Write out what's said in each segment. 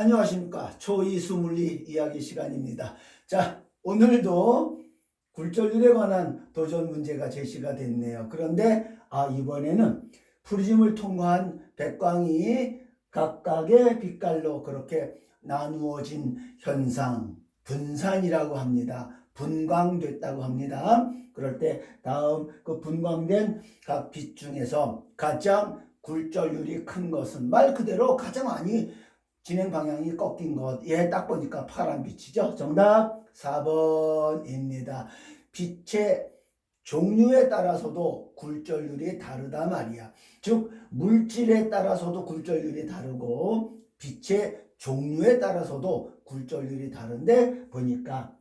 안녕하십니까. 초이수물리 이야기 시간입니다. 자, 오늘도 굴절률에 관한 도전 문제가 제시가 됐네요. 그런데 이번에는 프리즘을 통과한 백광이 각각의 빛깔로 그렇게 나누어진 현상, 분산이라고 합니다. 분광됐다고 합니다. 그럴 때 다음 그 분광된 각 빛 중에서 가장 굴절률이 큰 것은 말 그대로 가장 많이 진행 방향이 꺾인 것. 예, 딱 보니까 파란 빛이죠. 정답 4번입니다. 빛의 종류에 따라서도 굴절률이 다르다 말이야. 즉 물질에 따라서도 굴절률이 다르고 빛의 종류에 따라서도 굴절률이 다른데 보니까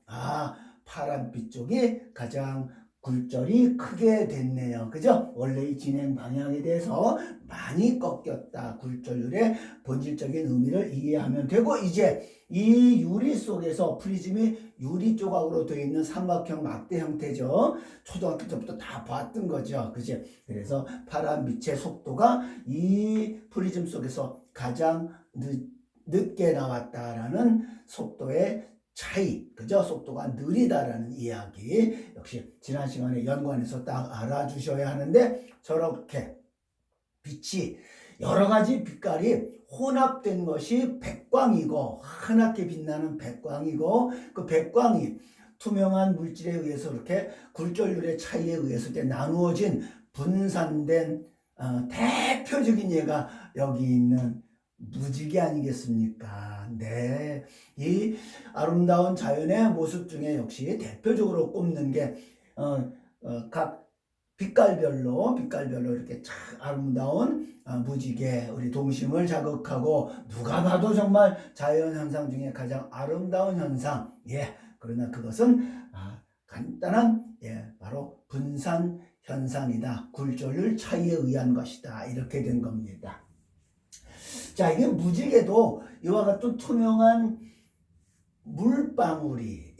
파란빛 쪽이 가장 굴절이 크게 됐네요. 그죠? 원래 이 진행 방향에 대해서 많이 꺾였다. 굴절률의 본질적인 의미를 이해하면 되고, 이제 이 유리 속에서 프리즘이 유리 조각으로 되어 있는 삼각형 막대 형태죠. 초등학교 때부터 다 봤던 거죠. 그죠? 그래서 파란 빛의 속도가 이 프리즘 속에서 가장 늦게 나왔다라는 속도의 차이, 그죠? 속도가 느리다라는 이야기. 역시 지난 시간에 연관해서 딱 알아주셔야 하는데, 저렇게 빛이 여러 가지 빛깔이 혼합된 것이 백광이고, 하얗게 빛나는 백광이고, 그 백광이 투명한 물질에 의해서 이렇게 굴절률의 차이에 의해서 이렇게 나누어진 분산된 대표적인 예가 여기 있는 무지개 아니겠습니까? 네. 이 아름다운 자연의 모습 중에 역시 대표적으로 꼽는 게, 각 빛깔별로 이렇게 참 아름다운 무지개, 우리 동심을 자극하고, 누가 봐도 정말 자연 현상 중에 가장 아름다운 현상. 예. 그러나 그것은 간단한, 바로 분산 현상이다. 굴절률 차이에 의한 것이다. 이렇게 된 겁니다. 자, 이게 무지개도 이와 같은 투명한 물방울이,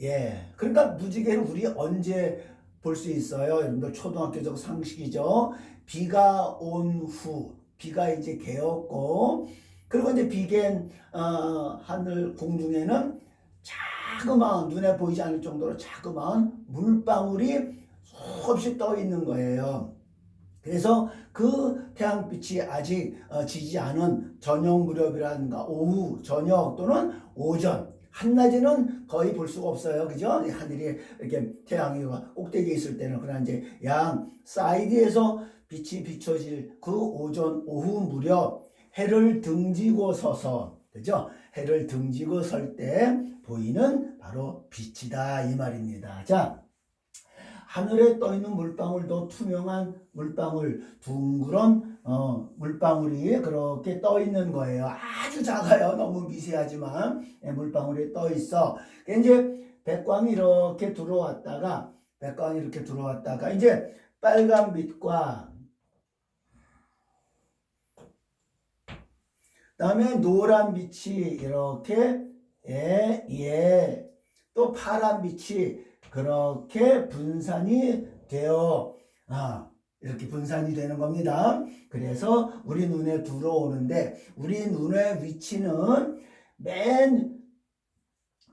그러니까 무지개를 우리 언제 볼 수 있어요? 여러분들 초등학교적 상식이죠. 비가 온 후, 비가 이제 개었고, 그리고 이제 비갠 하늘 공중에는 자그마한, 눈에 보이지 않을 정도로 자그마한 물방울이 수없이 떠 있는 거예요. 그래서 그 태양빛이 아직 지지 않은 저녁 무렵이라든가 오후, 저녁 또는 오전, 한낮에는 거의 볼 수가 없어요. 그죠? 하늘이 이렇게 태양이 꼭대기에 있을 때는. 그러나 이제 양 사이드에서 빛이 비춰질 그 오전, 오후 무렵 해를 등지고 서서, 그죠? 해를 등지고 설 때 보이는 바로 빛이다. 이 말입니다. 자, 하늘에 떠있는 물방울도 투명한 물방울, 둥그런 물방울이 그렇게 떠있는 거예요. 아주 작아요. 너무 미세하지만 물방울이 떠있어. 이제 백광이 이렇게 들어왔다가 이제 빨간 빛과 그다음에 노란 빛이 이렇게 또 파란 빛이 그렇게 분산이 되어 이렇게 분산이 되는 겁니다. 그래서 우리 눈에 들어오는데, 우리 눈의 위치는 맨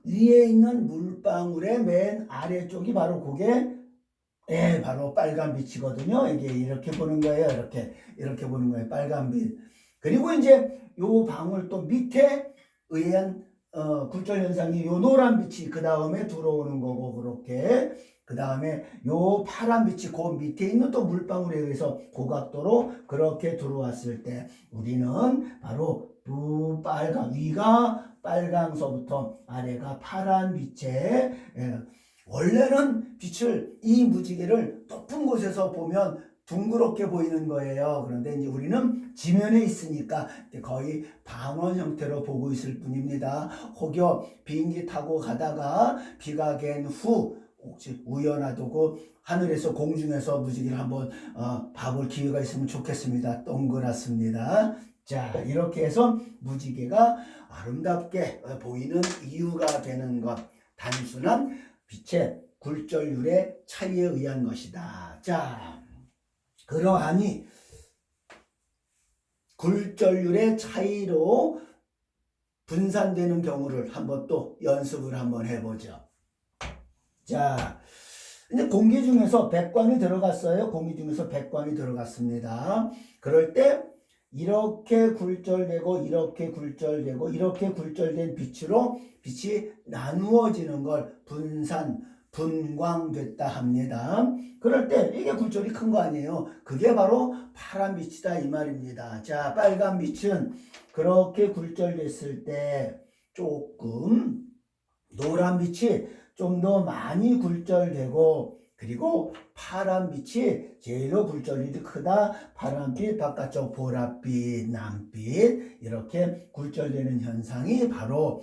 위에 있는 물방울의 맨 아래쪽이 바로 그게 바로 빨간 빛이거든요. 이게 이렇게 보는 거예요. 이렇게 보는 거예요. 빨간 빛. 그리고 이제 요 방울 또 밑에 의한 굴절 현상이 요 노란 빛이 그 다음에 들어오는 거고, 그렇게 그 다음에 요 파란 빛이 그 밑에 있는 또 물방울에 의해서 고각도로 그렇게 들어왔을 때 우리는 바로 빨강, 위가 빨강서부터 아래가 파란 빛에, 원래는 빛을, 이 무지개를 높은 곳에서 보면 둥그렇게 보이는 거예요. 그런데 이제 우리는 지면에 있으니까 거의 방원 형태로 보고 있을 뿐입니다. 혹여 비행기 타고 가다가 비가 갠 후 혹시 우연하다고 하늘에서, 공중에서 무지개를 한번 봐볼 기회가 있으면 좋겠습니다. 동그랗습니다. 자, 이렇게 해서 무지개가 아름답게 보이는 이유가 되는 것, 단순한 빛의 굴절률의 차이에 의한 것이다. 자, 그러하니 굴절률의 차이로 분산되는 경우를 한번 또 연습을 한번 해보죠. 자, 이제 공기 중에서 백광이 들어갔어요. 공기 중에서 백광이 들어갔습니다. 그럴 때 이렇게 굴절되고 이렇게 굴절되고 이렇게 굴절된 빛으로 빛이 나누어지는 걸 분광됐다 합니다. 그럴 때 이게 굴절이 큰 거 아니에요. 그게 바로 파란 빛이다 이 말입니다. 자, 빨간 빛은 그렇게 굴절됐을 때 조금, 노란 빛이 좀 더 많이 굴절되고, 그리고 파란 빛이 제일로 굴절률이 크다. 파란빛, 바깥쪽 보랏빛, 남빛 이렇게 굴절되는 현상이 바로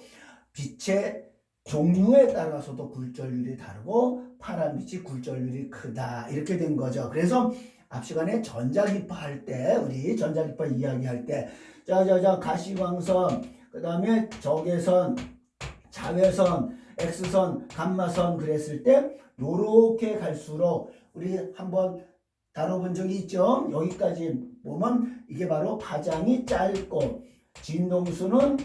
빛의 종류에 따라서도 굴절률이 다르고 파란빛이 굴절률이 크다 이렇게 된 거죠. 그래서 앞 시간에 전자기파 할 때, 우리 전자기파 이야기할 때 가시광선, 그 다음에 적외선, 자외선, X선, 감마선 그랬을 때 요렇게 갈수록 우리 한번 다뤄본 적이 있죠. 여기까지 보면 이게 바로 파장이 짧고 진동수는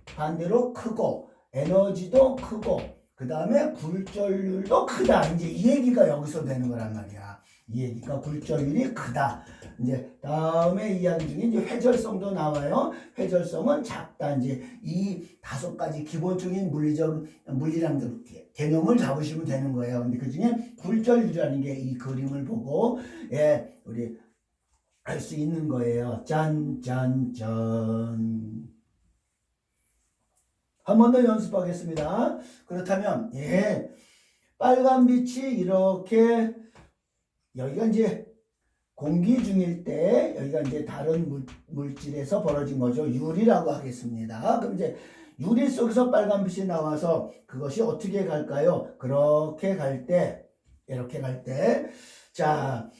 반대로 크고 에너지도 크고 그 다음에 굴절률도 크다. 이제 이 얘기가 여기서 되는 거란 말이야. 이 얘기가 굴절률이 크다. 이제 다음에 이야기 중에 이제 회절성도 나와요. 회절성은 작다. 이제 이 5가지 기본적인 물리량들 개념을 잡으시면 되는 거예요. 근데 그 중에 굴절률이라는 게 이 그림을 보고 우리 알 수 있는 거예요. 짠짠짠. 한 번 더 연습하겠습니다. 그렇다면 빨간 빛이 이렇게 여기가 이제 공기 중일 때 여기가 이제 다른 물질에서 벌어진 거죠. 유리라고 하겠습니다. 그럼 이제 유리 속에서 빨간 빛이 나와서 그것이 어떻게 갈까요? 그렇게 갈 때, 이렇게 갈 때, 자,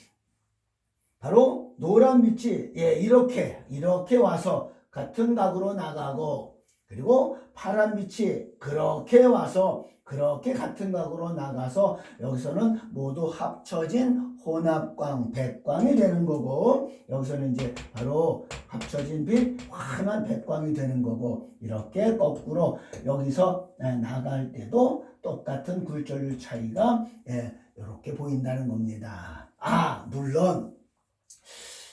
바로 노란 빛이 이렇게 와서 같은 각으로 나가고, 그리고 파란 빛이 그렇게 와서 그렇게 같은 각으로 나가서 여기서는 모두 합쳐진 혼합광, 백광이 되는 거고, 여기서는 이제 바로 합쳐진 빛, 환한 백광이 되는 거고, 이렇게 거꾸로 여기서 나갈 때도 똑같은 굴절률 차이가 이렇게 보인다는 겁니다. 물론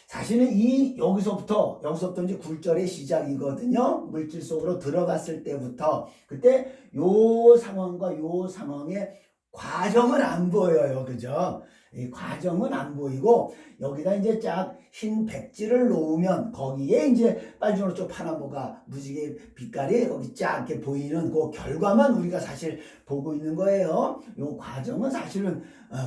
사실은 여기서부터 이제 굴절의 시작이거든요. 물질 속으로 들어갔을 때부터. 그때 요 상황과 요 상황의 과정은 안 보여요. 그죠? 이 과정은 안 보이고, 여기다 이제 쫙 흰 백지를 놓으면 거기에 이제 빨주노초 파란보가 무지개 빛깔이 거기 쫙 이렇게 보이는 그 결과만 우리가 사실 보고 있는 거예요. 요 과정은 사실은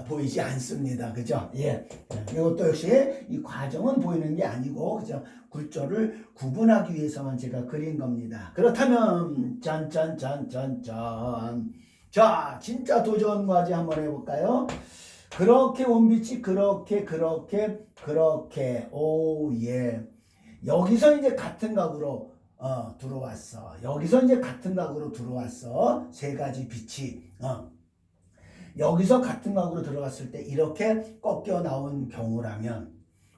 보이지 않습니다. 그죠? 이것도 역시 이 과정은 보이는 게 아니고, 그죠? 굴절을 구분하기 위해서만 제가 그린 겁니다. 그렇다면 짠짠짠짠짠. 자, 진짜 도전과제 한번 해볼까요? 그렇게 원빛이 그렇게 여기서 이제 같은 각으로 들어왔어. 여기서 이제 같은 각으로 들어왔어. 3가지 빛이 여기서 같은 각으로 들어갔을 때 이렇게 꺾여 나온 경우라면,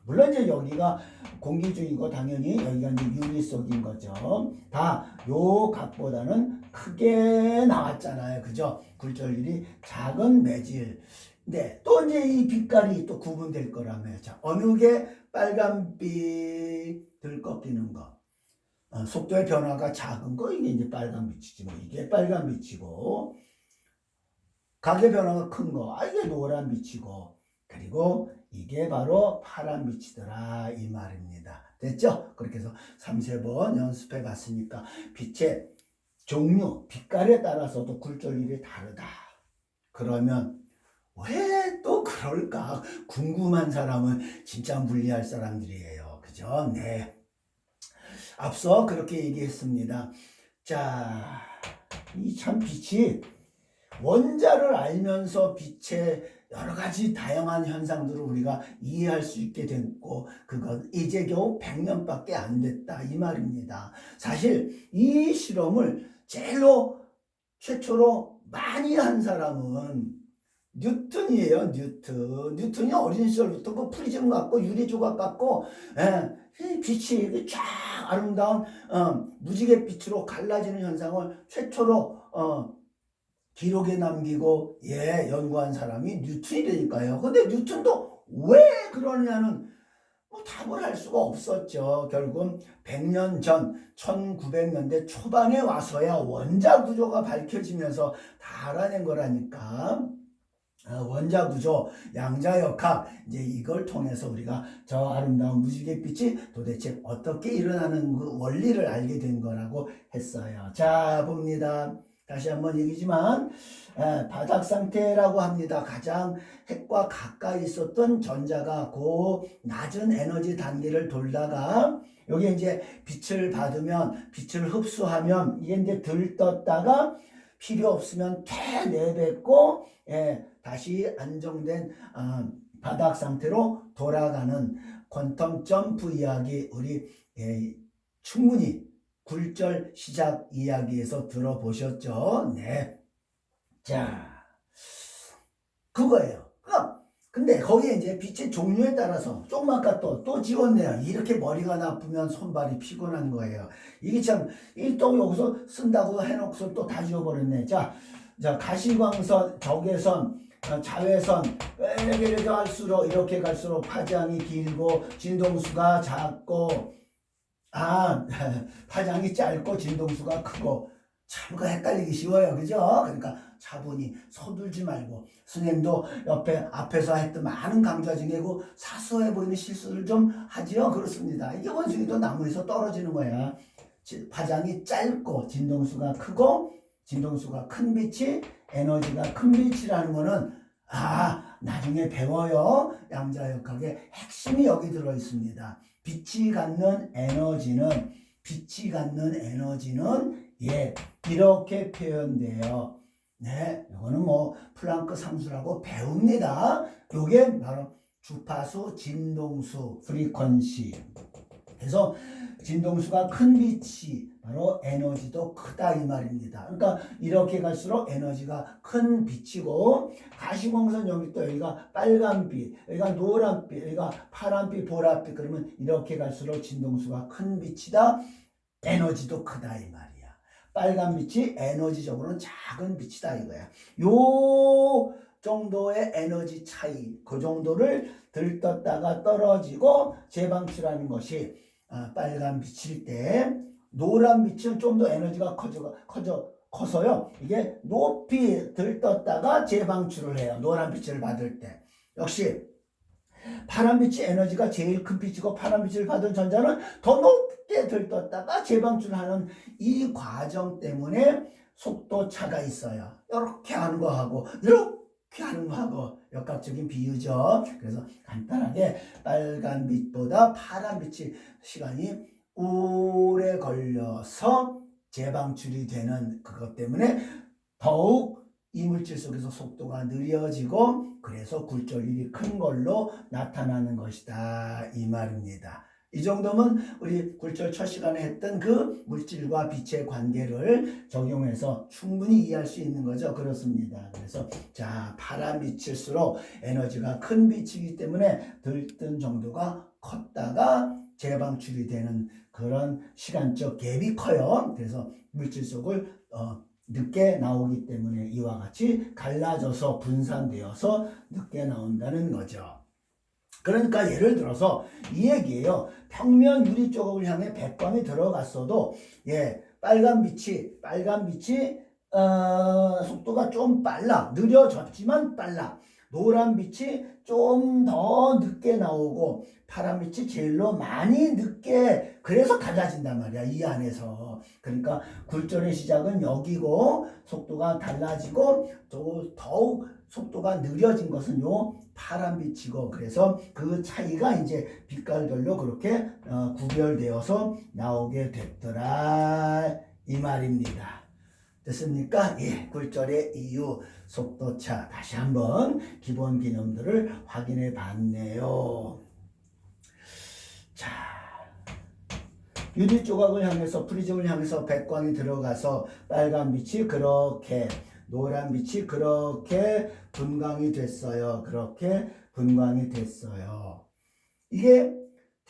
물론 이제 여기가 공기 중이고 당연히 여기가 이제 유리 속인 거죠. 다 요 각보다는 크게 나왔잖아요. 그죠? 굴절률이 작은 매질. 네, 또 이제 이 빛깔이 또 구분될 거라며. 자, 어느 게 빨간빛을 꺾이는 거. 속도의 변화가 작은 거, 이게 이제 빨간 빛이지. 뭐 이게 빨간 빛이고, 각의 변화가 큰 거, 이게 노란 빛이고, 그리고 이게 바로 파란 빛이더라 이 말입니다. 됐죠? 그렇게 해서 3-4번 연습해 봤으니까 빛의 종류, 빛깔에 따라서도 굴절률이 다르다. 그러면 왜 또 그럴까? 궁금한 사람은 진짜 물리할 사람들이에요. 그죠? 네. 앞서 그렇게 얘기했습니다. 자, 이 참 빛이 원자를 알면서 빛의 여러 가지 다양한 현상들을 우리가 이해할 수 있게 됐고, 그건 이제 겨우 100년밖에 안 됐다 이 말입니다. 사실 이 실험을 최초로 많이 한 사람은 뉴턴이에요. 뉴턴이 어린 시절부터 그 프리즘 갖고 유리 조각 갖고 빛이 쫙 아름다운 무지갯빛으로 갈라지는 현상을 최초로 기록에 남기고 연구한 사람이 뉴턴이니까요. 근데 뉴턴도 왜 그러냐는 뭐 답을 할 수가 없었죠. 결국은 100년 전 1900년대 초반에 와서야 원자 구조가 밝혀지면서 다 알아낸 거라니까. 원자 구조, 양자역학, 이제 이걸 통해서 우리가 저 아름다운 무지갯빛이 도대체 어떻게 일어나는 그 원리를 알게 된 거라고 했어요. 자, 봅니다. 다시 한번 얘기지만 바닥 상태라고 합니다. 가장 핵과 가까이 있었던 전자가 그 낮은 에너지 단계를 돌다가 여기 이제 빛을 받으면 빛을 흡수하면 이게 이제 들떴다가 필요 없으면 되내뱉고 다시 안정된 바닥 상태로 돌아가는 퀀텀 점프 이야기 우리 충분히 굴절 시작 이야기에서 들어보셨죠? 네. 자, 그거예요. 근데 거기에 이제 빛의 종류에 따라서 조금 아까 또 지웠네요. 이렇게 머리가 나쁘면 손발이 피곤한 거예요. 이게 참, 또 여기서 쓴다고 해놓고서 또 다 지워버렸네. 자, 가시광선, 적외선, 자외선, 이렇게 갈수록 파장이 길고, 진동수가 작고, 파장이 짧고, 진동수가 크고, 참 그 헷갈리기 쉬워요. 그죠? 그러니까 차분히 서둘지 말고 선생님도 앞에서 했던 많은 강좌 중에 그 사소해 보이는 실수를 좀 하지요. 그렇습니다. 이게 원숭이도 나무에서 떨어지는 거야. 파장이 짧고 진동수가 크고 진동수가 큰 빛이 에너지가 큰 빛이라는 거는 나중에 배워요. 양자역학의 핵심이 여기 들어 있습니다. 빛이 갖는 에너지는 이렇게 표현돼요. 네, 이거는 뭐 플랑크 상수라고 배웁니다. 요게 바로 주파수, 진동수, 프리퀀시. 그래서 진동수가 큰 빛이 바로 에너지도 크다 이 말입니다. 그러니까 이렇게 갈수록 에너지가 큰 빛이고 가시광선 여기 또 여기가 빨간빛, 여기가 노란빛, 여기가 파란빛, 보랏빛 그러면 이렇게 갈수록 진동수가 큰 빛이다. 에너지도 크다 이 말이야. 빨간 빛이 에너지적으로는 작은 빛이다 이거야. 요 정도의 에너지 차이, 그 정도를 들떴다가 떨어지고 재방출하는 것이 빨간 빛일 때, 노란 빛은 좀 더 에너지가 커서요. 이게 높이 들떴다가 재방출을 해요. 노란 빛을 받을 때. 역시 파란빛이 에너지가 제일 큰 빛이고 파란빛을 받은 전자는 더 높게 들떴다가 재방출하는 이 과정 때문에 속도 차가 있어요. 이렇게 하는 거하고 이렇게 하는 거하고 역학적인 비유죠. 그래서 간단하게 빨간 빛보다 파란 빛이 시간이 오래 걸려서 재방출이 되는 그것 때문에 더욱 이물질 속에서 속도가 느려지고 그래서 굴절률이 큰 걸로 나타나는 것이다 이 말입니다. 이 정도면 우리 굴절 첫 시간에 했던 그 물질과 빛의 관계를 적용해서 충분히 이해할 수 있는 거죠. 그렇습니다. 그래서 파란 빛일수록 에너지가 큰 빛이기 때문에 들뜬 정도가 컸다가 재방출이 되는 그런 시간적 갭이 커요. 그래서 물질 속을 늦게 나오기 때문에 이와 같이 갈라져서 분산되어서 늦게 나온다는 거죠. 그러니까 예를 들어서 이 얘기예요. 평면 유리 조각을 향해 백광이 들어갔어도 빨간 빛이 속도가 좀 빨라. 느려졌지만 빨라. 노란 빛이 좀 더 늦게 나오고 파란 빛이 제일로 많이 늦게 그래서 갈라진단 말이야. 이 안에서. 그러니까 굴절의 시작은 여기고 속도가 달라지고 더욱 속도가 느려진 것은 요 파란 빛이고 그래서 그 차이가 이제 빛깔별로 그렇게 구별되어서 나오게 됐더라 이 말입니다. 됐습니까? 굴절의 이유, 속도차 다시 한번 기본 개념들을 확인해 봤네요. 자, 유리 조각을 향해서 프리즘을 향해서 백광이 들어가서 빨간 빛이 그렇게 노란 빛이 그렇게 분광이 됐어요. 이게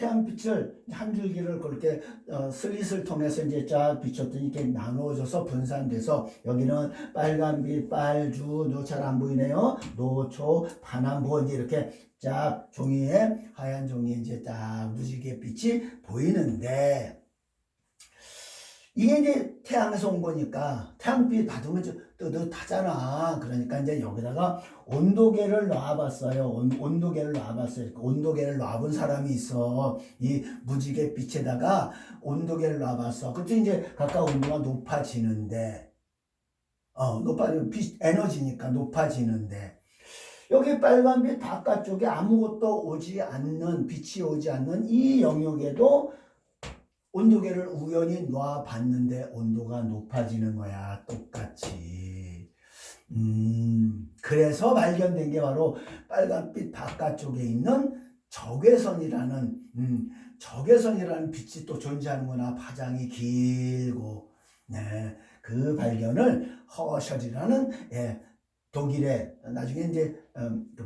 태양빛을 한 줄기를 그렇게 슬릿을 통해서 이제 쫙 비췄더니 이렇게 나누어져서 분산돼서 여기는 빨간빛, 빨주, 잘 안 보이네요. 노초, 파남보 이제 이렇게 쫙 종이에 하얀 종이에 이제 딱 무지개 빛이 보이는데 이게 이제 태양에서 온 거니까 태양빛 받으면 좀 뜨뜻하잖아. 그러니까 이제 여기다가 온도계를 놔봤어요. 온도계를 놔봤어요. 온도계를 놔본 사람이 있어. 이 무지개 빛에다가 온도계를 놔봤어. 그때 이제 각각 온도가 높아지는데, 빛 에너지니까 높아지는데, 여기 빨간빛 바깥쪽에 아무것도 오지 않는, 빛이 오지 않는 이 영역에도 온도계를 우연히 놔봤는데 온도가 높아지는 거야. 똑같이. 그래서 발견된 게 바로 빨간빛 바깥쪽에 있는 적외선이라는 빛이 또 존재하는구나. 파장이 길고. 네, 그 발견을 허셜이라는 독일의 나중에 이제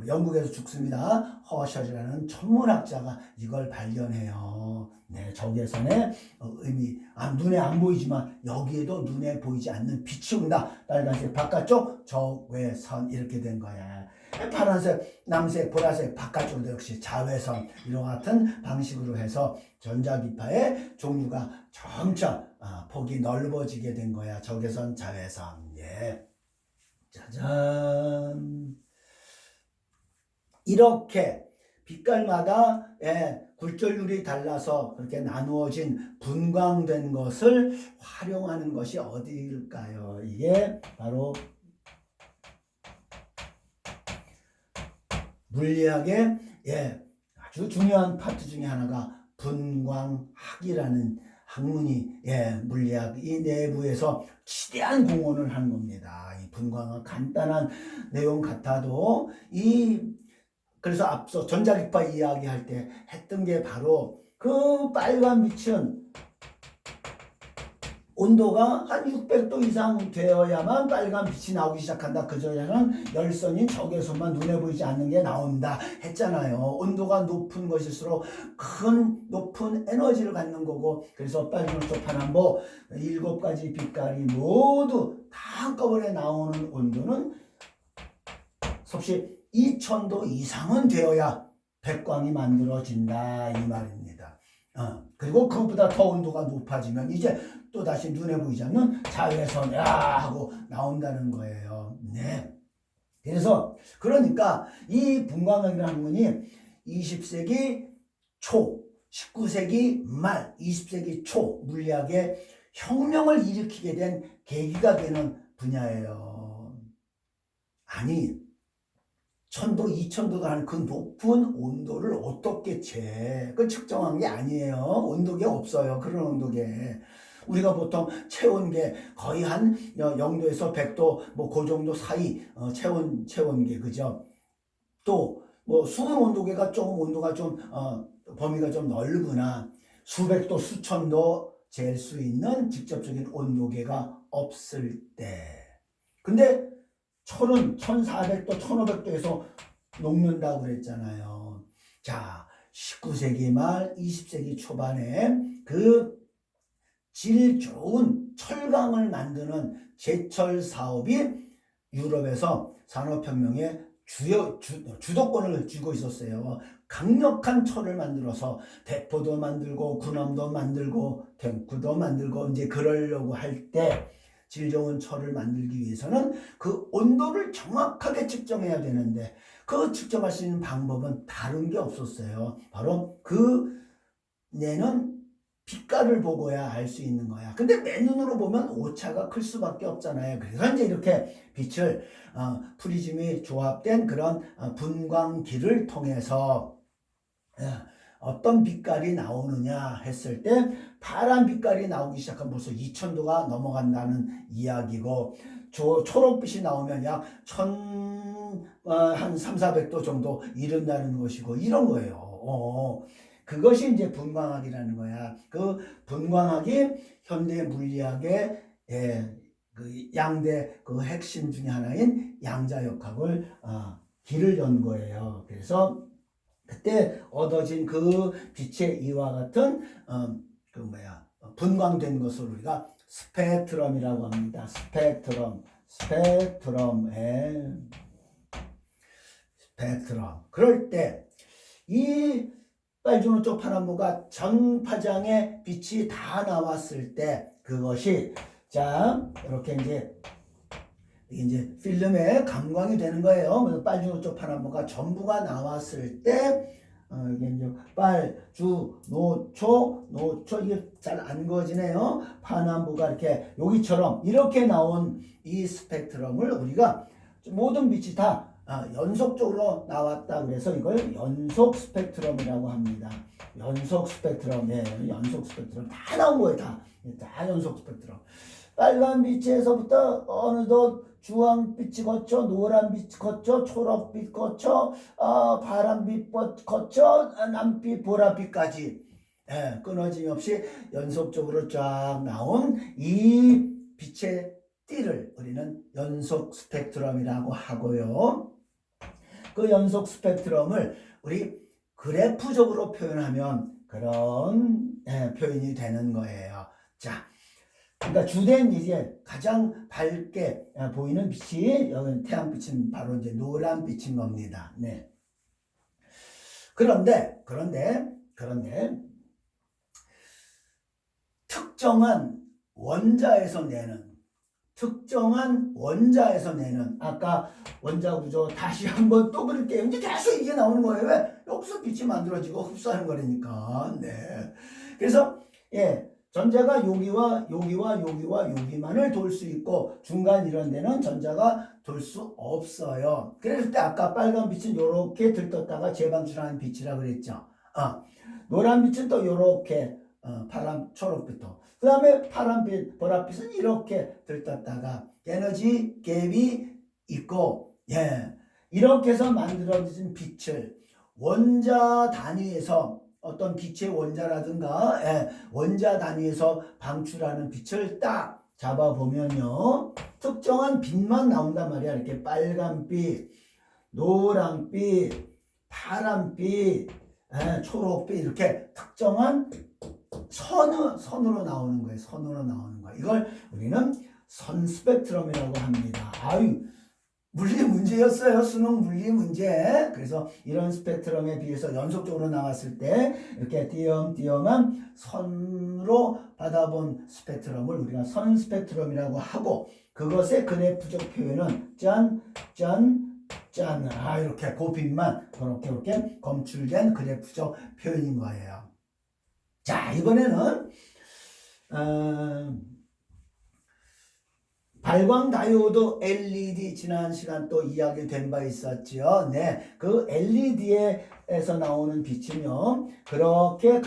영국에서 죽습니다. 허셜이라는 천문학자가 이걸 발견해요. 네, 적외선의 의미. 눈에 안 보이지만 여기에도 눈에 보이지 않는 빛이 온다. 빨간색 바깥쪽 적외선 이렇게 된 거야. 파란색, 남색, 보라색 바깥쪽도 역시 자외선 이와 같은 방식으로 해서 전자기파의 종류가 점차 폭이 넓어지게 된 거야. 적외선, 자외선. 예. 짜잔. 이렇게 빛깔마다 굴절률이 달라서 그렇게 나누어진 분광된 것을 활용하는 것이 어디일까요? 이게 바로 물리학의 아주 중요한 파트 중에 하나가 분광학이라는 학문이 물리학 이 내부에서 지대한 공헌을 한 겁니다. 이 분광학 간단한 내용 같아도 그래서 앞서 전자기파 이야기할 때 했던 게 바로 그 빨간 빛은 온도가 한 600도 이상 되어야만 빨간 빛이 나오기 시작한다. 그전에는 열선인 적외선만 눈에 보이지 않는 게 나온다 했잖아요. 온도가 높은 것일수록 높은 에너지를 갖는 거고, 그래서 빨간색, 파남보 7가지 빛깔이 모두 다 한꺼번에 나오는 온도는 섭씨 2000도 이상은 되어야 백광이 만들어진다 이 말입니다. 그리고 그것보다 더 온도가 높아지면 이제 또다시 눈에 보이지 않는 자외선 하고 나온다는 거예요. 네. 그러니까 이 분광학이라는 학문이 20세기 초, 19세기 말, 20세기 초 물리학의 혁명을 일으키게 된 계기가 되는 분야예요. 아니 1000도, 2000도도 하는 그 높은 온도를 어떻게 측정한 게 아니에요. 온도계 없어요. 그런 온도계. 우리가 보통 체온계 거의 한 0도에서 100도 뭐 그 정도 사이 체온계 그죠? 또 뭐 수은 온도계가 조금 온도가 좀 범위가 좀 넓으나 수백도 수천도 잴 수 있는 직접적인 온도계가 없을 때. 근데 철은 1400도, 1500도에서 녹는다고 그랬잖아요. 자, 19세기 말, 20세기 초반에 그 질 좋은 철강을 만드는 제철 사업이 유럽에서 산업혁명의 주도권을 쥐고 있었어요. 강력한 철을 만들어서 대포도 만들고 군함도 만들고 탱크도 만들고 이제 그러려고 할 때 질 좋은 철을 만들기 위해서는 그 온도를 정확하게 측정해야 되는데 그 측정할 수 있는 방법은 다른 게 없었어요. 바로 얘는 빛깔을 보고야 알 수 있는 거야. 근데 맨눈으로 보면 오차가 클 수밖에 없잖아요. 그래서 이제 이렇게 빛을 프리즘이 조합된 그런 분광기를 통해서 어떤 빛깔이 나오느냐 했을 때 파란 빛깔이 나오기 시작하면 벌써 2000도가 넘어간다는 이야기고 초록빛이 나오면 약 한 3,400도 정도 이른다는 것이고 이런 거예요. 그것이 이제 분광학이라는 거야. 그 분광학이 현대 물리학의 그 양대 그 핵심 중에 하나인 양자역학을 길을 연 거예요. 그래서 그때 얻어진 그 빛의 이와 같은 분광된 것을 우리가 스펙트럼이라고 합니다. 스펙트럼. 그럴 때 이 빨주노초 파란무가 전 파장에 빛이 다 나왔을 때 그것이 자 이렇게 이제 필름에 감광이 되는 거예요. 그래서 빨주노초 파란무가 전부가 나왔을 때 이게 이제 노초 이게 잘 안 그어지네요. 파남부가 이렇게 여기처럼 이렇게 나온 이 스펙트럼을 우리가 모든 빛이 다 연속적으로 나왔다 그래서 이걸 연속 스펙트럼이라고 합니다. 연속 스펙트럼, 연속 스펙트럼 다 나온 거예요. 다 연속 스펙트럼. 빨간 빛에서부터 어느덧 주황빛이 거쳐 노란빛이 거쳐 초록빛 거쳐 파란빛 거쳐 남빛 보라빛까지 끊어짐 없이 연속적으로 쫙 나온 이 빛의 띠를 우리는 연속 스펙트럼이라고 하고요. 그 연속 스펙트럼을 우리 그래프적으로 표현하면 그런 표현이 되는 거예요. 자, 그러니까 주된 이제 가장 밝게 보이는 빛이 여기 태양빛은 바로 이제 노란빛인 겁니다. 네. 그런데 특정한 원자에서 내는 아까 원자 구조 다시 한번 또 그럴게요. 이제 계속 이게 나오는 거예요. 왜? 여기서 빛이 만들어지고 흡수하는 거니까. 네. 그래서 전자가 여기만을 돌 수 있고 중간 이런 데는 전자가 돌 수 없어요. 그랬을 때 아까 빨간 빛은 이렇게 들떴다가 재방출하는 빛이라 그랬죠. 노란 빛은 또 이렇게 파란 초록빛도 그 다음에 파란빛 보랏빛은 이렇게 들떴다가 에너지 갭이 있고 이렇게 해서 만들어진 빛을 원자 단위에서 어떤 빛의 원자라든가 원자 단위에서 방출하는 빛을 딱 잡아보면요 특정한 빛만 나온단 말이야. 이렇게 빨간빛, 노란빛, 파란빛, 초록빛 이렇게 특정한 선으로 나오는 거예요. 이걸 우리는 선 스펙트럼이라고 합니다. 물리 문제였어요. 수능 물리 문제. 그래서 이런 스펙트럼에 비해서 연속적으로 나왔을 때 이렇게 띄엄띄엄한 선으로 받아본 스펙트럼을 우리가 선 스펙트럼이라고 하고 그것의 그래프적 표현은 짠 이렇게 고빛만 이렇게 검출된 그래프적 표현인 거예요. 자, 이번에는 발광 다이오드 LED 지난 시간 또 이야기된 바 있었죠. 네, 그 LED에서 나오는 빛은요. 그렇게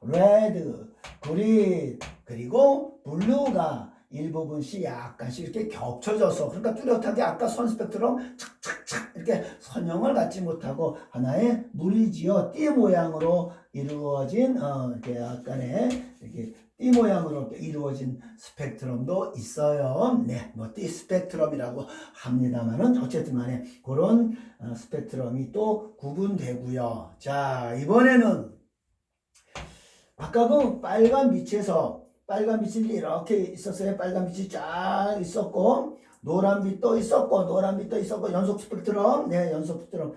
레드, 그린 그리고 블루가 일부분씩 약간씩 이렇게 겹쳐져서 그러니까 뚜렷하게 아까 선 스펙트럼 착착착 이렇게 선형을 갖지 못하고 하나의 물이지요. 띠 모양으로 이루어진 이렇게 약간의 이렇게 띠 모양으로 이루어진 스펙트럼도 있어요. 네, 띠 스펙트럼이라고 합니다만은 어쨌든 간에 그런 스펙트럼이 또 구분되고요. 자, 이번에는 아까 그 빨간 빛이 이렇게 있었어요. 빨간 빛이 쫙 있었고 노란빛도 있었고 연속 스펙트럼. 연속 스펙트럼.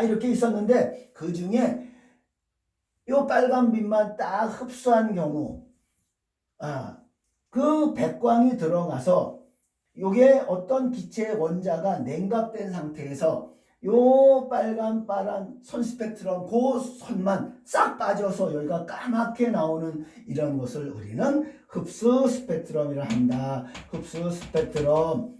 이렇게 있었는데 그 중에 요 빨간 빛만 딱 흡수한 경우 그 백광이 들어가서 요게 어떤 기체의 원자가 냉각된 상태에서 요 빨간 선 스펙트럼 그 선만 싹 빠져서 여기가 까맣게 나오는 이런 것을 우리는 흡수 스펙트럼이라 한다. 흡수 스펙트럼.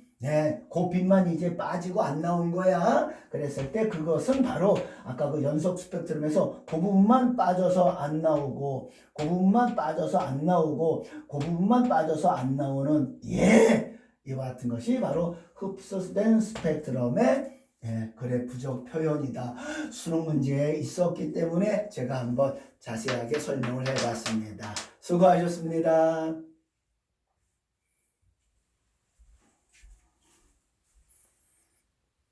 그 빛만 이제 빠지고 안 나온 거야. 그랬을 때 그것은 바로 아까 그 연속 스펙트럼에서 그 부분만 빠져서 안 나오고 그 부분만 빠져서 안 나오고 그 부분만 빠져서 안 나오는 이와 같은 것이 바로 흡수된 스펙트럼의 그래프적 표현이다. 수능 문제에 있었기 때문에 제가 한번 자세하게 설명을 해봤습니다. 수고하셨습니다.